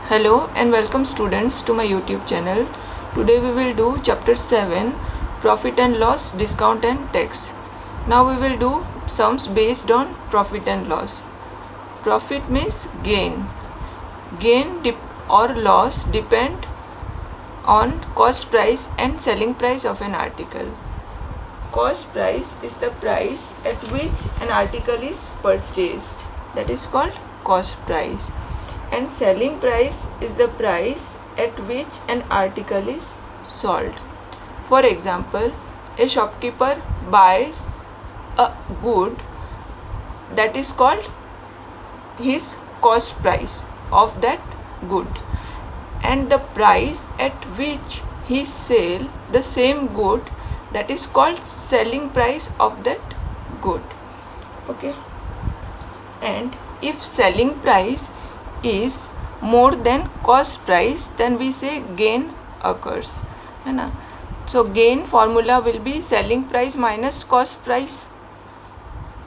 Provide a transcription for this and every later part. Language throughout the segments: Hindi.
Hello and welcome students to my YouTube channel. Today we will do chapter 7 profit and loss, discount and tax. Now we will do sums based on profit and loss. Profit means gain. Gain or loss depend on cost price and selling price of an article. Cost price is the price at which an article is purchased. That is called cost price. And selling price is the price at which an article is sold. For example, a shopkeeper buys a good that is called his cost price of that good, and the price at which he sell the same good, that is called selling price of that good. Okay, and if selling price is more than cost price, then we say gain occurs, है ना. So gain formula will be selling price minus cost price,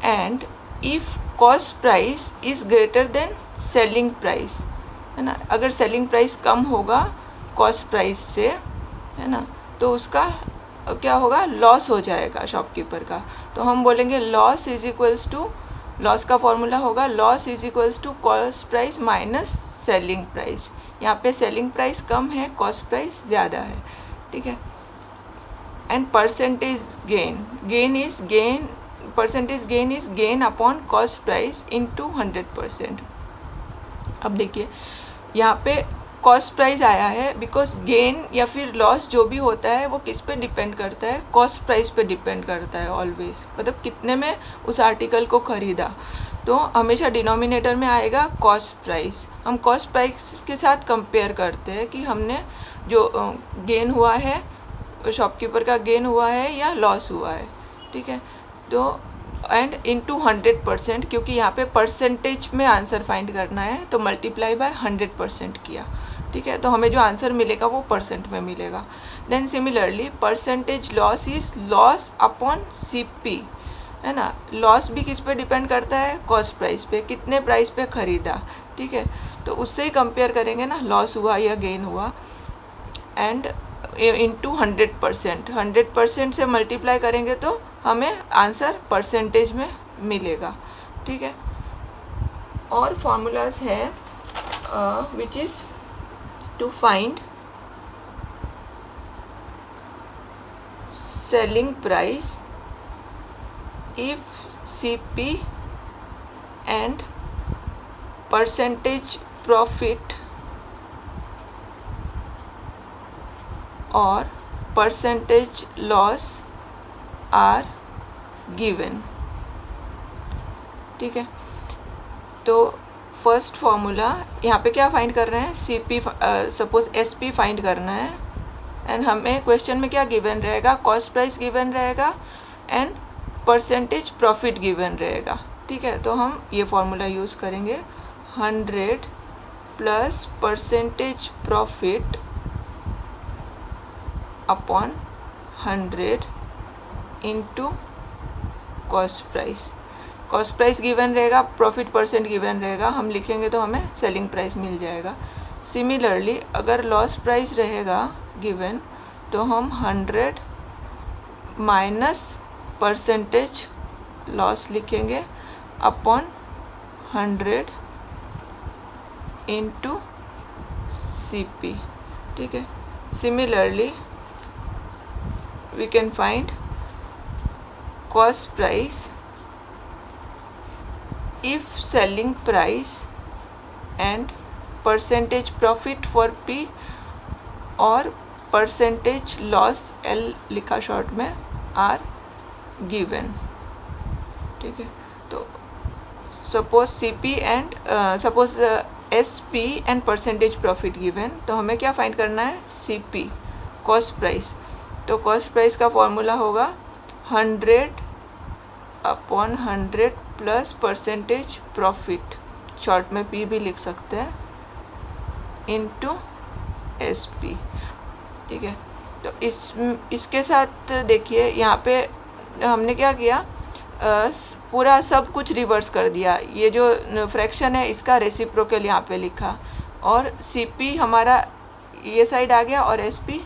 and if cost price is greater than selling price, है ना, अगर selling price कम होगा cost price से, है ना, तो उसका क्या होगा, लॉस हो जाएगा शॉपकीपर का. तो हम बोलेंगे loss is equals to, loss का फॉर्मूला होगा loss is equals to cost price minus selling price. यहाँ पे सेलिंग प्राइस कम है, कॉस्ट प्राइस ज़्यादा है. ठीक है. And percentage gain, percentage gain is gain upon cost price into 100%. अब देखिए यहाँ पे कॉस्ट प्राइस आया है बिकॉज गेन या फिर लॉस जो भी होता है वो किस पे डिपेंड करता है, कॉस्ट प्राइस पे डिपेंड करता है ऑलवेज. मतलब कितने में उस आर्टिकल को ख़रीदा, तो हमेशा डिनोमिनेटर में आएगा कॉस्ट प्राइस. हम कॉस्ट प्राइस के साथ कंपेयर करते हैं कि हमने जो गेन हुआ है, शॉपकीपर का गेन हुआ है या लॉस हुआ है. ठीक है. तो एंड इनटू 100%, क्योंकि यहाँ पे परसेंटेज में आंसर फाइंड करना है तो मल्टीप्लाई बाय 100% किया. ठीक है. तो हमें जो आंसर मिलेगा वो परसेंट में मिलेगा. Then similarly percentage loss is loss upon CP, है ना. लॉस भी किस पे डिपेंड करता है, कॉस्ट प्राइस पे, कितने प्राइस पे ख़रीदा. ठीक है. तो उससे ही कंपेयर करेंगे ना, लॉस हुआ या गेन हुआ. एंड इनटू 100%, 100% से मल्टीप्लाई करेंगे तो हमें आंसर परसेंटेज में मिलेगा. ठीक है. और फॉर्मूलाज है which is to find selling price if CP and percentage profit और परसेंटेज लॉस आर गिवन. ठीक है. तो फर्स्ट फॉर्मूला यहाँ पे क्या फाइंड कर रहे हैं, CP, सपोज SP फाइंड करना है. एंड हमें क्वेश्चन में क्या गिवन रहेगा, कॉस्ट प्राइस गिवन रहेगा एंड परसेंटेज प्रॉफिट गिवन रहेगा. ठीक है. तो हम ये फॉर्मूला यूज़ करेंगे 100 plus percentage profit upon 100 into cost price. Cost price given रहेगा, प्रॉफिट परसेंट गिवन रहेगा, हम लिखेंगे तो हमें सेलिंग प्राइस मिल जाएगा. सिमिलरली अगर लॉस प्राइस रहेगा गिवन तो हम 100 माइनस परसेंटेज लॉस लिखेंगे अपॉन 100 इनटू CP. ठीक है. Similarly we can find cost price if selling price and percentage profit for P और percentage loss L लिखा शॉर्ट में are given. ठीक है. तो suppose CP and suppose SP and percentage profit given, तो हमें क्या फाइंड करना है, CP, cost price. तो कॉस्ट प्राइस का फॉर्मूला होगा 100 upon 100 plus percentage profit, short में P भी लिख सकते हैं, इनटू SP. ठीक है. तो इसके साथ देखिए यहाँ पे हमने क्या किया, पूरा सब कुछ रिवर्स कर दिया. ये जो फ्रैक्शन है इसका रेसिप्रोकल यहाँ पे लिखा, और CP हमारा ये साइड आ गया और SP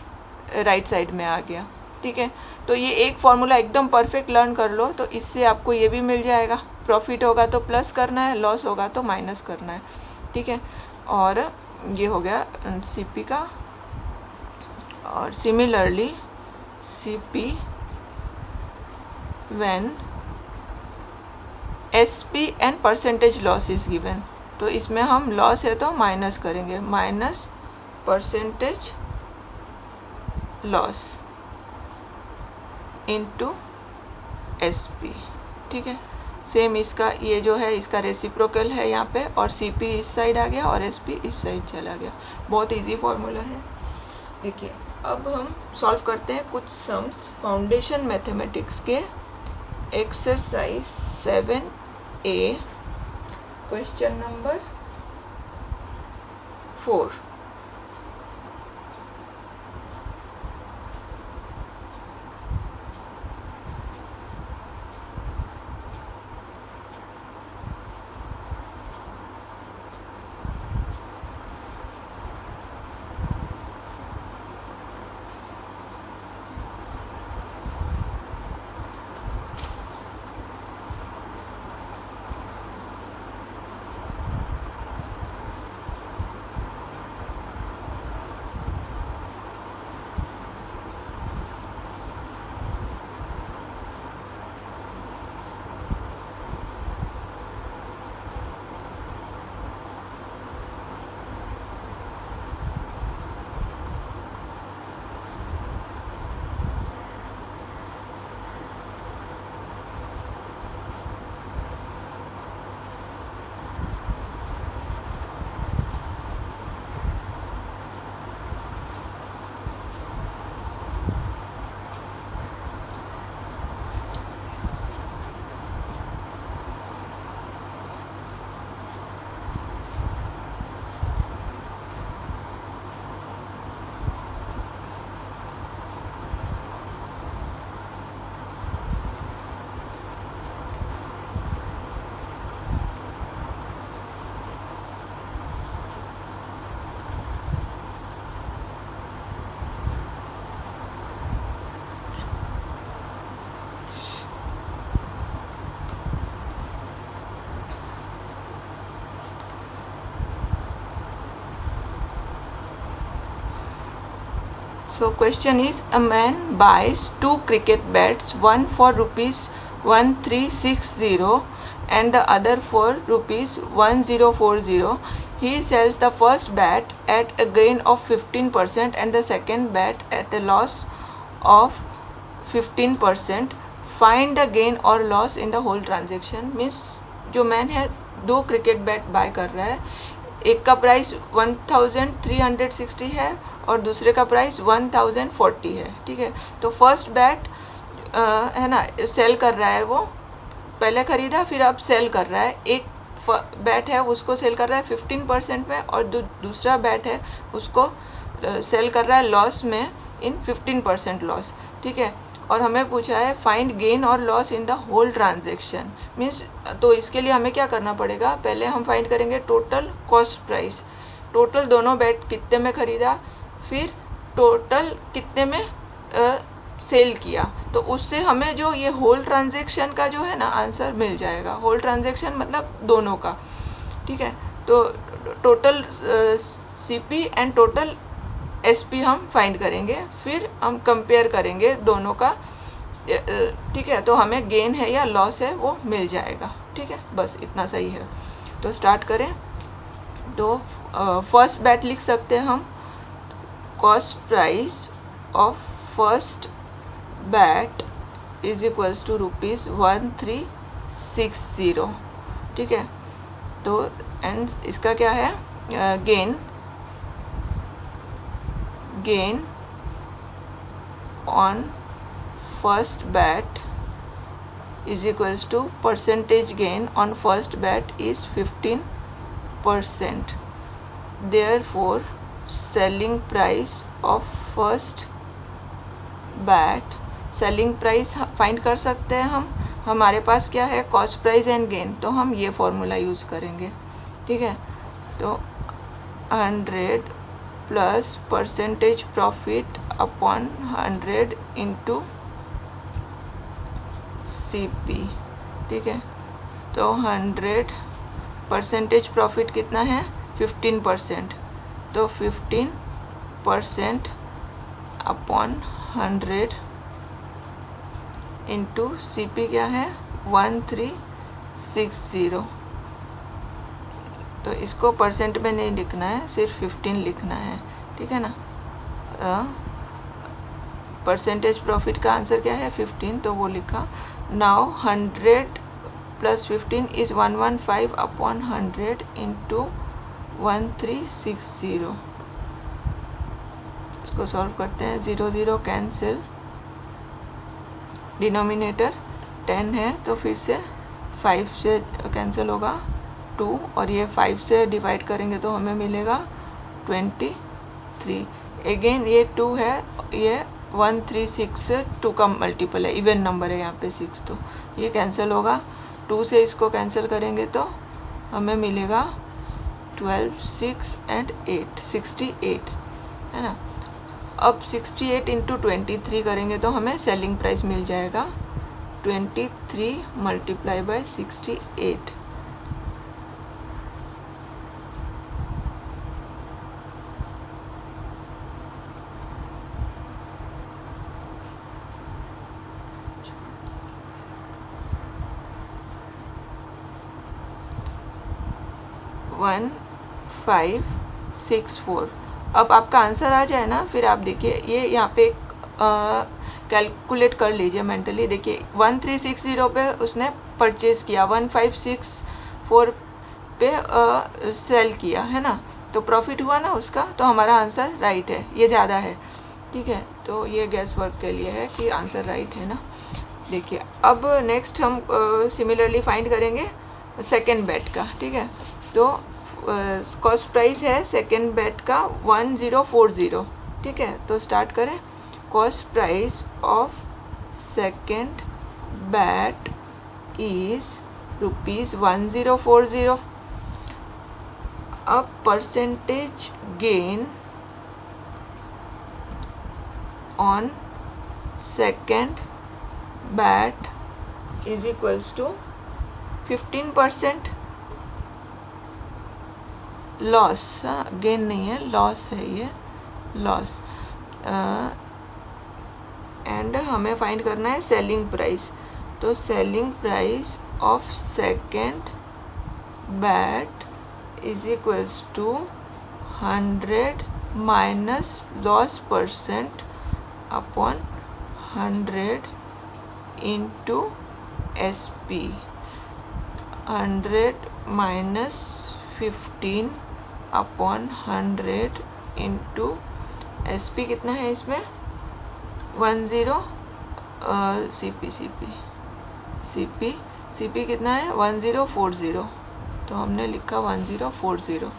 राइट साइड में आ गया। ठीक है, तो ये एक फॉर्मूला एकदम परफेक्ट लर्न कर लो, तो इससे आपको ये भी मिल जाएगा। प्रॉफिट होगा तो प्लस करना है, लॉस होगा तो माइनस करना है। ठीक है, और ये हो गया CP का। और similarly CP when SP and percentage loss is given, तो इसमें हम लॉस है तो माइनस करेंगे, minus percentage loss into SP। ठीक है, सेम इसका ये जो है इसका रेसिप्रोकल है यहाँ पे, और CP इस साइड आ गया और SP इस साइड चला गया। बहुत इजी फॉर्मूला है। देखिए, अब हम सॉल्व करते हैं कुछ सम्स फाउंडेशन मैथमेटिक्स के exercise 7A question number 4। So question is, a man buys 2 cricket bats, one for rupees 1360 and the other for rupees 1040. He sells the first bat at a gain of 15% and the second bat at a loss of 15%. Find the gain or loss in the whole transaction. Means जो मैन है 2 क्रिकेट बैट बाय कर रहा है, एक का प्राइस 1360 है और दूसरे का प्राइस 1040 है। ठीक है, तो फर्स्ट बैट है ना सेल कर रहा है, वो पहले ख़रीदा फिर अब सेल कर रहा है। एक बैट है उसको सेल कर रहा है 15% में और दूसरा बैट है उसको सेल कर रहा है लॉस में, इन 15% लॉस। ठीक है, और हमें पूछा है फाइंड गेन और loss in the whole transaction. Means तो इसके लिए हमें क्या करना पड़ेगा, पहले हम फाइंड करेंगे टोटल कॉस्ट प्राइस, टोटल दोनों बैट कितने में ख़रीदा, फिर टोटल कितने में सेल किया, तो उससे हमें जो ये होल ट्रांजेक्शन का जो है ना आंसर मिल जाएगा। होल ट्रांजेक्शन मतलब दोनों का। ठीक है, तो total CP and total SP हम फाइंड करेंगे, फिर हम कंपेयर करेंगे दोनों का। ठीक है, तो हमें गेन है या लॉस है वो मिल जाएगा। ठीक है, बस इतना सही है। तो स्टार्ट करें। तो फर्स्ट बैट लिख सकते हैं हम, cost price of first bat is equals to rupees 1360। ठीक है, तो एंड इसका क्या है, gain on first bat is equals to percentage gain on first bet is 15%. Therefore selling price of first bet, selling price find कर सकते हैं हम, हमारे पास क्या है कॉस्ट प्राइस एंड गेन, तो हम ये फॉर्मूला यूज़ करेंगे। ठीक है, तो 100 plus percentage profit upon 100 into CP, ठीक है। तो 100 परसेंटेज प्रॉफिट कितना है 15%, तो 15% अपॉन 100 इंटू CP क्या है 1360। तो इसको परसेंट में नहीं लिखना है, सिर्फ 15 लिखना है, ठीक है ना। परसेंटेज प्रॉफिट का आंसर क्या है 15, तो वो लिखा। Now 100 plus 15 is 115 upon 100 into 1360। इसको सॉल्व करते हैं। 0 0 कैंसिल, डिनोमिनेटर 10 है तो फिर से 5 से कैंसिल होगा 2, और ये 5 से डिवाइड करेंगे तो हमें मिलेगा 23। अगेन ये 2 है, ये 136 2 का मल्टीपल है, इवन नंबर है यहाँ पे 6, तो ये कैंसिल होगा। 2 से इसको कैंसिल करेंगे तो हमें मिलेगा 12 6 and 8 68, है ना। अब 68 इंटू 23 करेंगे तो हमें सेलिंग प्राइस मिल जाएगा 23 मल्टीप्लाई बाय 68। वन 564। अब आपका आंसर आ जाए ना, फिर आप देखिए ये यहाँ पे कैलकुलेट कर लीजिए मेंटली। देखिए 1360 पे उसने परचेज किया, 1564 पे सेल किया, है ना, तो प्रॉफिट हुआ ना उसका, तो हमारा आंसर राइट है, ये ज़्यादा है, ठीक है। तो ये गैस वर्क के लिए है कि आंसर राइट है ना। देखिए अब नेक्स्ट हम सिमिलरली फाइंड करेंगे सेकेंड बेट का, ठीक है। तो कॉस्ट प्राइस है सेकेंड बेट का 1040, ठीक है। तो स्टार्ट करें। Cost price of second bat is ₹1040। अब percentage gain on second bat is equals to 15%। Loss, gain नहीं है, लॉस है, ये लॉस। एंड हमें फाइंड करना है सेलिंग प्राइस। तो selling price of second bat is equals to 100 minus loss percent upon 100 into SP। 100 minus 15 upon 100 into SP कितना है इसमें 10 CP कितना है 1040, तो हमने लिखा 1040।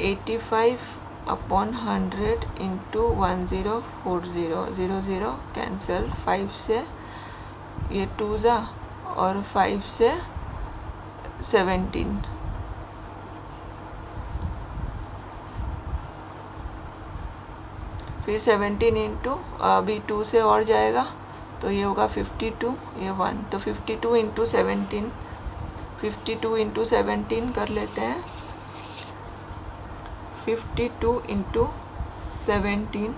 85 अपॉन 100 इंटू 1040, 0 0 कैंसिल, 5 से ये 2 जा और 5 से 17, फिर 17 इंटू अभी 2 से और जाएगा तो ये होगा 52, ये 1, तो 52 इंटू 17, 52 इंटू 17 कर लेते हैं। 52 इंटू 17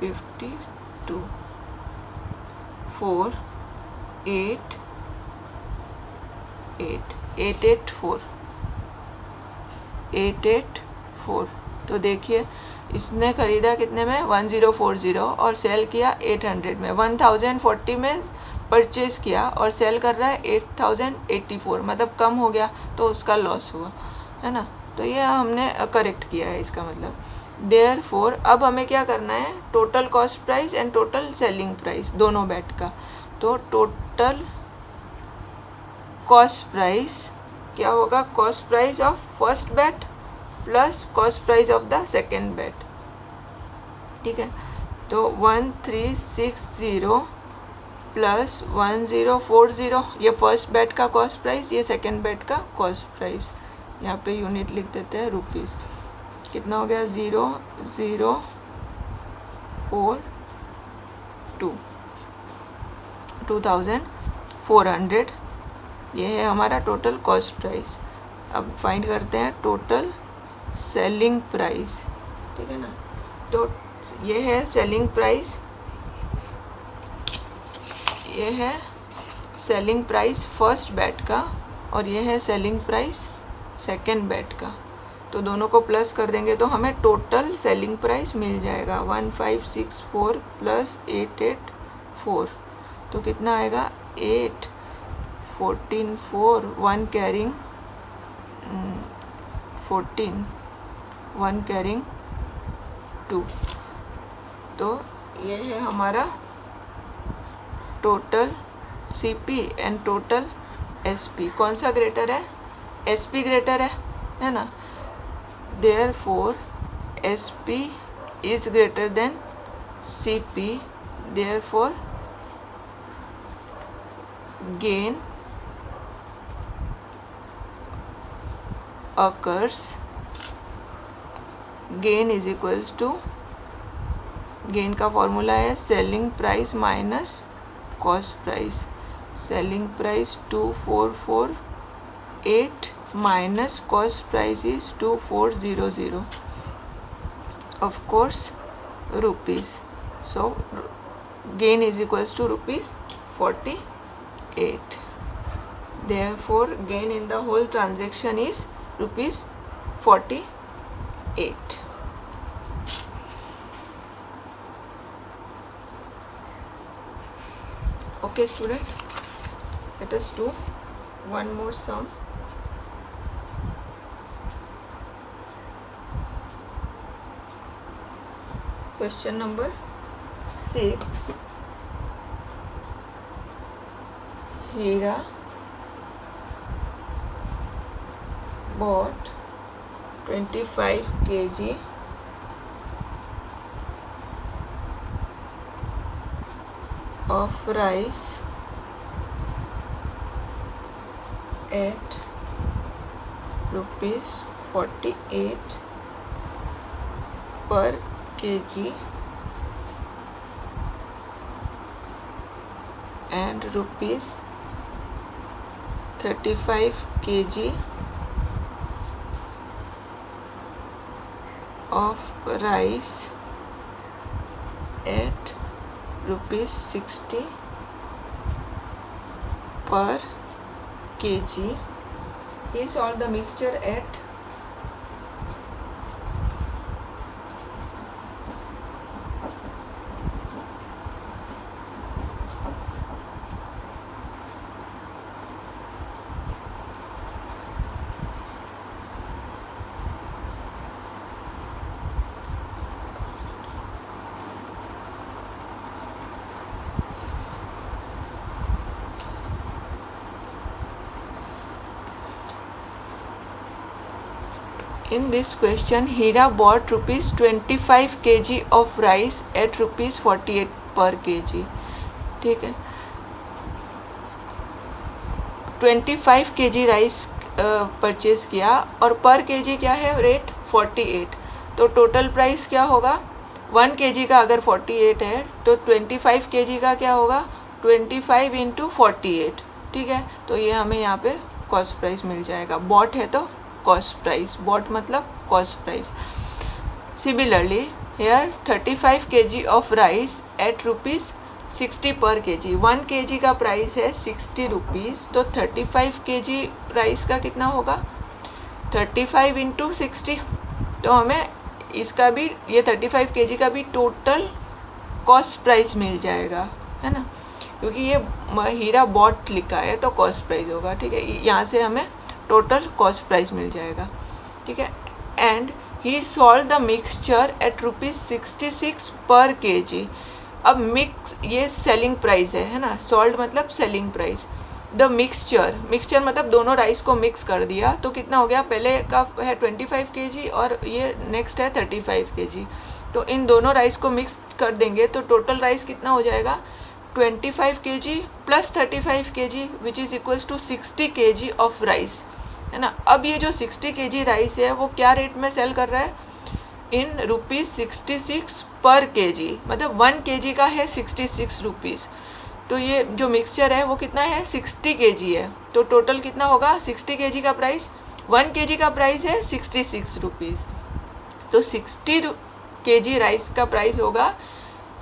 52 4 8 8 884 884। तो देखिए इसने ख़रीदा कितने में 1040 और सेल किया 800 में। 1040 में परचेज़ किया और सेल कर रहा है 8084, मतलब कम हो गया तो उसका लॉस हुआ, है ना। तो ये हमने करेक्ट किया है इसका मतलब। देयरफॉर अब हमें क्या करना है, total cost price and total selling price दोनों बेट का। तो टोटल कॉस्ट प्राइस क्या होगा, cost price of first bed plus cost price of the second bed, ठीक है। तो 1360 प्लस 1040, ये फर्स्ट बेड का कॉस्ट प्राइस, ये सेकेंड बेड का कॉस्ट प्राइस, यहाँ पे यूनिट लिख देते हैं रुपीज़। कितना हो गया 00442 2400, ये है हमारा टोटल कॉस्ट प्राइस। अब फाइंड करते हैं टोटल सेलिंग प्राइस, ठीक है ना। तो ये है सेलिंग प्राइस, ये है सेलिंग प्राइस फर्स्ट बैट का और ये है सेलिंग प्राइस सेकेंड बैट का। तो दोनों को प्लस कर देंगे तो हमें टोटल सेलिंग प्राइस मिल जाएगा 1564 प्लस 884, तो कितना आएगा 8 14 4 1 कैरिंग 14 1 कैरिंग 2। तो ये है हमारा total CP and total SP. कौन सा ग्रेटर है? एसपी ग्रेटर है ना। Therefore SP is greater than CP, therefore gain occurs, gain is equals to, gain का फॉर्मूला है selling price minus cost price. Selling price 2448 minus cost price is 2400, of course rupees. So gain is equals to ₹48। Therefore gain in the whole transaction is ₹48. Okay student, let us do one more sum. Question number 6. Hira bought 25 kg of rice at ₹48 per kg and ₹35 kg of rice at ₹60 per kg. He sold the mixture at In this question, Hira bought ₹25 kg of rice at ₹48 per kg. ठीक है, 25 kg राइस परचेज किया और पर केजी क्या है रेट 48। तो टोटल प्राइस क्या होगा? 1 kg का अगर 48 है तो 25 kg का क्या होगा? 25 × 48। ठीक है, तो ये हमें यहाँ पे कॉस्ट प्राइस मिल जाएगा। बॉट है तो कॉस्ट प्राइस, बॉट मतलब cost price. Similarly here 35 kg of rice at ₹60 per kg। 1 kg का प्राइस है 60 रुपीज़, तो 35 kg राइस का कितना होगा? 35 × 60। तो हमें इसका भी, ये 35 kg का भी टोटल कॉस्ट प्राइस मिल जाएगा, है ना, क्योंकि ये हीरा बॉट लिखा है तो कॉस्ट प्राइस होगा। ठीक है, यहाँ से हमें टोटल कॉस्ट प्राइस मिल जाएगा। ठीक है, and he sold the mixture eight ₹66 per kg। अब मिक्स, ये सेलिंग प्राइस है ना, सोल्ड मतलब सेलिंग प्राइस। द मिक्सचर मतलब दोनों राइस को मिक्स कर दिया, तो कितना हो गया? पहले का है 25 kg और ये नेक्स्ट है 35 kg। तो इन दोनों राइस को मिक्स कर देंगे तो टोटल राइस कितना हो जाएगा? 25 kg plus 35 kg which is equals to 60 kg of rice, है ना। अब ये जो 60 kg राइस है वो क्या रेट में सेल कर रहा है, इन ₹66 पर kg, मतलब 1 kg का है 66 रुपीज़। तो ये जो मिक्सचर है वो कितना है, 60 kg है। तो टोटल कितना होगा, 60 kg का प्राइस, 1 kg का प्राइस है 66 रुपीज़। तो 60 kg राइस का प्राइस होगा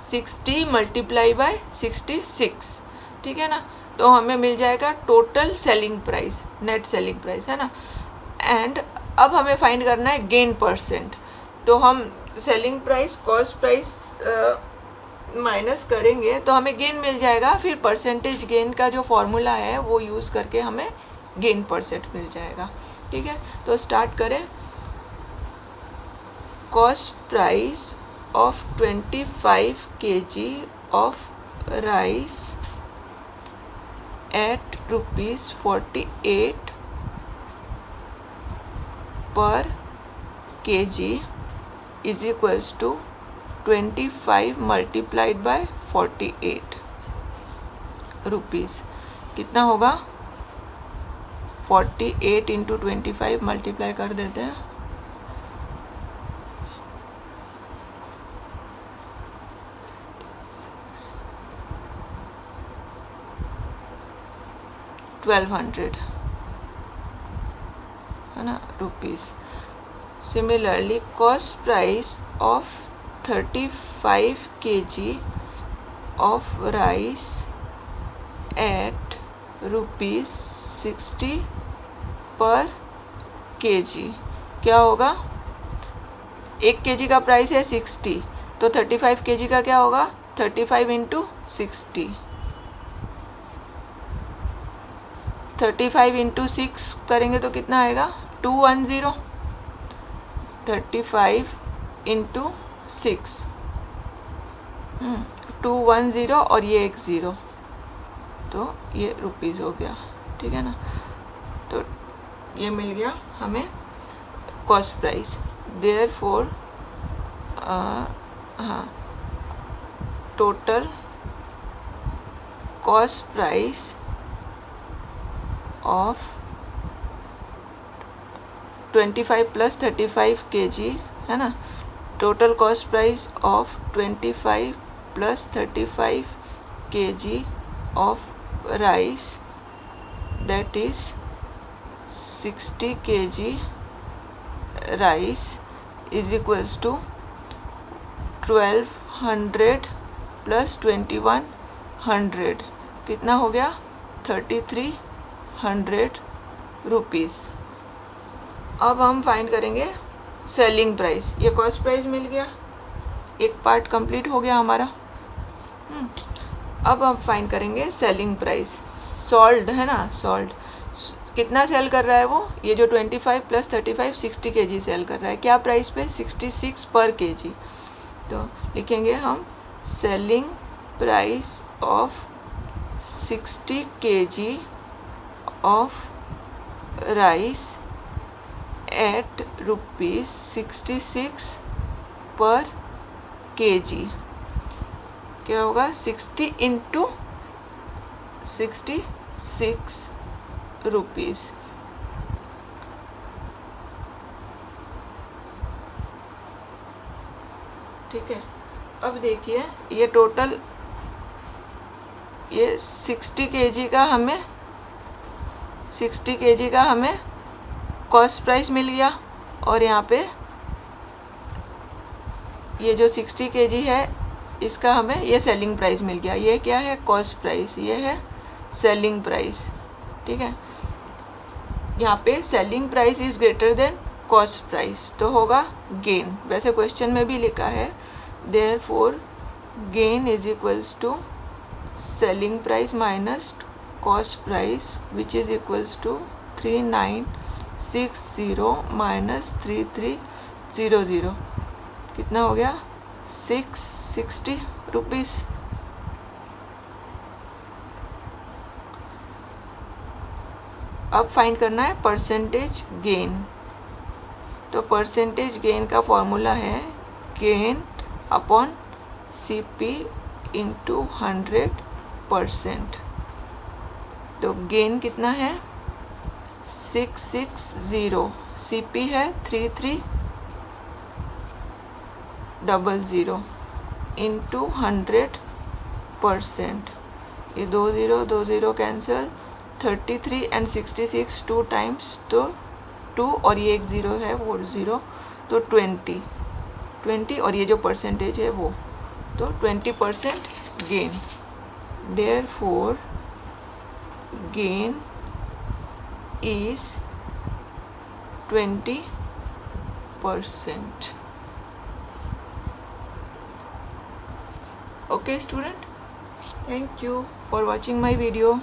60 मल्टीप्लाई बाय 66, ठीक है ना। तो हमें मिल जाएगा total selling price, net selling price, है ना। एंड अब हमें फाइंड करना है गेन परसेंट। तो हम selling price cost price minus करेंगे तो हमें गेन मिल जाएगा, फिर परसेंटेज गेन का जो फॉर्मूला है वो यूज़ करके हमें गेन परसेंट मिल जाएगा, ठीक है। तो स्टार्ट करें। Cost price of 25 kg of rice at ₹48 per kg is equals to 25 multiplied by 48 rupees. कितना होगा, 48 इंटू 25 मल्टीप्लाई कर देते हैं, 1200, है ना, rupees. Similarly cost price of 35 kg of rice at ₹60 per kg क्या होगा, 1 kg का प्राइस है 60, तो 35 kg का क्या होगा, 35 इंटू 60, 35 इंटू 6 करेंगे तो कितना आएगा, 210, 35 इंटू 6, 210 और ये एक ज़ीरो, तो ये रुपीज़ हो गया, ठीक है ना। तो ये मिल गया हमें कॉस्ट प्राइस। देयरफॉर हाँ, total cost price of 25 plus 35 kg, है ना, total cost price of 25 plus 35 kg of rice that is 60 kg rice is equals to 1200 plus 2100, कितना हो गया, 3300 रुपीज़। अब हम फाइंड करेंगे सेलिंग प्राइस। ये कॉस्ट प्राइस मिल गया, एक पार्ट कंप्लीट हो गया हमारा। अब हम फाइंड करेंगे सेलिंग प्राइस। सॉल्ट है ना, सॉल्ट कितना सेल कर रहा है वो, ये जो 25 प्लस 35 60 kg सेल कर रहा है, क्या प्राइस पे, 66 पर kg। तो लिखेंगे हम selling price of 60 kg of rice at ₹66 per kg क्या होगा, 60 इंटू 66 रुपीज़। ठीक है। अब देखिए ये टोटल, ये 60 kg का हमें 60 kg का हमें कॉस्ट प्राइस मिल गया, और यहाँ पे ये जो 60 kg है इसका हमें ये सेलिंग प्राइस मिल गया। ये क्या है, कॉस्ट प्राइस, ये है सेलिंग प्राइस, ठीक है। यहाँ पे selling price is greater than cost price, तो होगा गेन। वैसे क्वेश्चन में भी लिखा है therefore gain is equals to selling price minus cost price which is equals to 3960 minus 3300, कितना हो गया, 660 रुपीज़। अब फाइंड करना है परसेंटेज गेन। तो परसेंटेज गेन का फॉर्मूला है गेन अपॉन CP इंटू 100 20%। तो गेन कितना है 660, CP है 3300 इंटू 100%। ये 20 कैंसिल, 33 एंड 66 2 टाइम्स, तो 2 और ये एक 0 है वो 0, तो 20 और ये जो परसेंटेज है वो, तो 20% gain. Therefore gain is 20%. Okay student, thank you for watching my video.